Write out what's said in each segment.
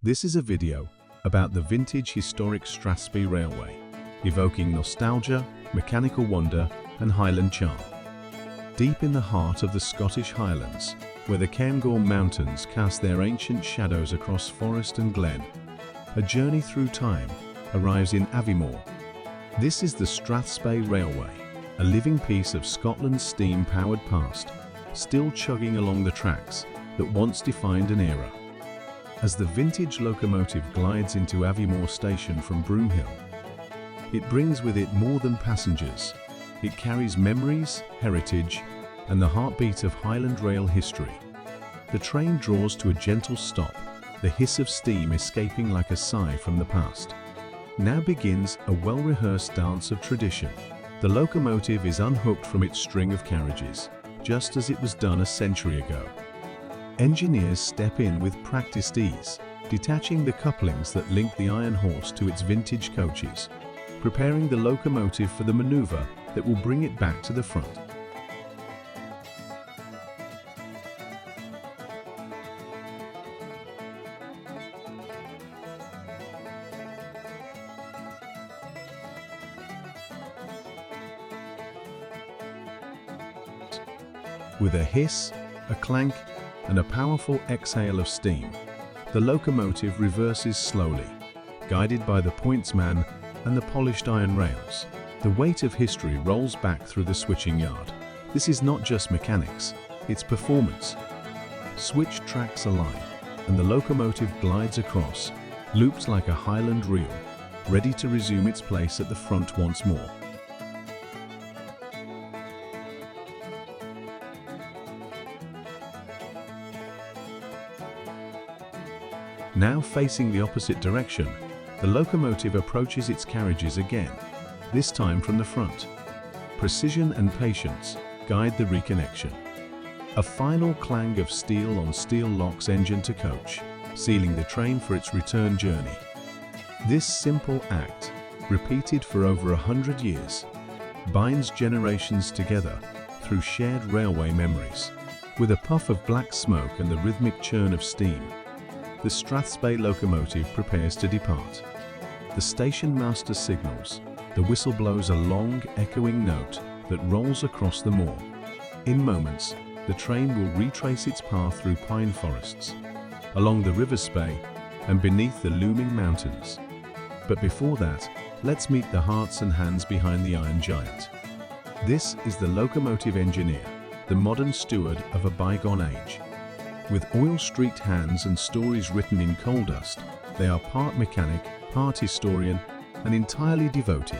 This is a video about the Vintage Historic Strathspey Railway, evoking nostalgia, mechanical wonder and Highland charm. Deep in the heart of the Scottish Highlands, where the Cairngorm Mountains cast their ancient shadows across forest and glen, a journey through time arrives in Aviemore. This is the Strathspey Railway, a living piece of Scotland's steam-powered past, still chugging along the tracks that once defined an era. As the vintage locomotive glides into Aviemore Station from Broomhill, it brings with it more than passengers. It carries memories, heritage, and the heartbeat of Highland rail history. The train draws to a gentle stop, the hiss of steam escaping like a sigh from the past. Now begins a well-rehearsed dance of tradition. The locomotive is unhooked from its string of carriages, just as it was done a century ago. Engineers step in with practiced ease, detaching the couplings that link the iron horse to its vintage coaches, preparing the locomotive for the maneuver that will bring it back to the front. With a hiss, a clank, and a powerful exhale of steam, the locomotive reverses slowly, guided by the pointsman and the polished iron rails. The weight of history rolls back through the switching yard. This is not just mechanics, it's performance. Switched tracks align, and the locomotive glides across, looped like a Highland reel, ready to resume its place at the front once more. Now facing the opposite direction, the locomotive approaches its carriages again, this time from the front. Precision and patience guide the reconnection. A final clang of steel on steel locks engine to coach, sealing the train for its return journey. This simple act, repeated for over 100 years, binds generations together through shared railway memories. With a puff of black smoke and the rhythmic churn of steam, the Strathspey locomotive prepares to depart. The station master signals. The whistle blows a long, echoing note that rolls across the moor. In moments, the train will retrace its path through pine forests, along the river Spey, and beneath the looming mountains. But before that, let's meet the hearts and hands behind the iron giant. This is the locomotive engineer, the modern steward of a bygone age. With oil-streaked hands and stories written in coal dust, they are part mechanic, part historian, and entirely devoted.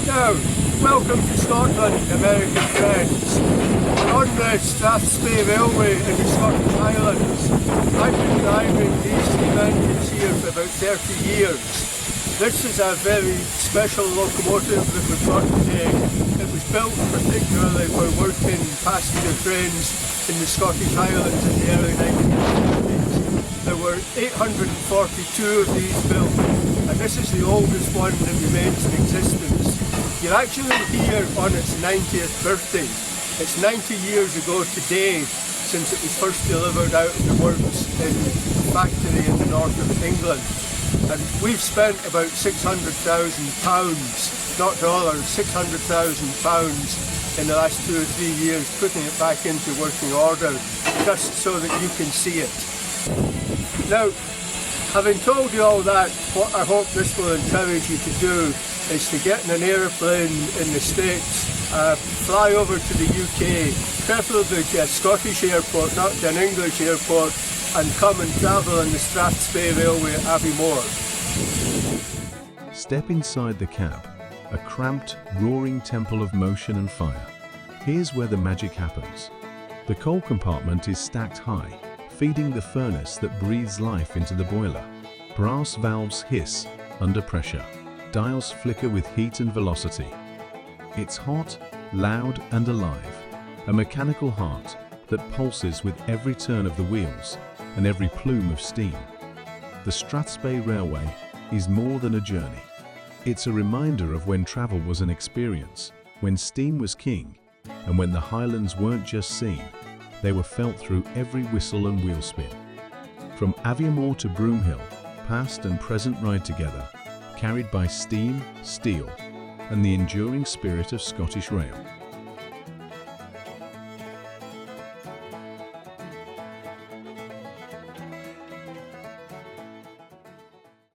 Now, welcome to Scotland, American friends. We're on the Strathspey Railway in the Scottish Highlands. I've been driving these steam engines here for about 30 years. This is a very special locomotive that we've got today. It was built particularly for working passenger trains in the Scottish Highlands in the early 1950s. There were 842 of these built, and this is the oldest one that remains in existence. You're actually here on its 90th birthday. It's 90 years ago today since it was first delivered out of the works in a factory in the north of England. And we've spent about £600,000, not dollars, £600,000 in the last 2 or 3 years putting it back into working order, just so that you can see it. Now, having told you all that, what I hope this will encourage you to do is to get in an aeroplane in the States, fly over to the UK, preferably to a Scottish airport, not to an English airport, and come and travel on the Strathspey Railway at Aviemore. Step inside the cab, a cramped, roaring temple of motion and fire. Here's where the magic happens. The coal compartment is stacked high, feeding the furnace that breathes life into the boiler. Brass valves hiss under pressure. Dials flicker with heat and velocity. It's hot, loud and alive, a mechanical heart that pulses with every turn of the wheels and every plume of steam. The Strathspey Railway is more than a journey. It's a reminder of when travel was an experience, when steam was king, and when the Highlands weren't just seen, they were felt through every whistle and wheel spin. From Aviemore to Broomhill, past and present ride together, carried by steam, steel, and the enduring spirit of Scottish rail.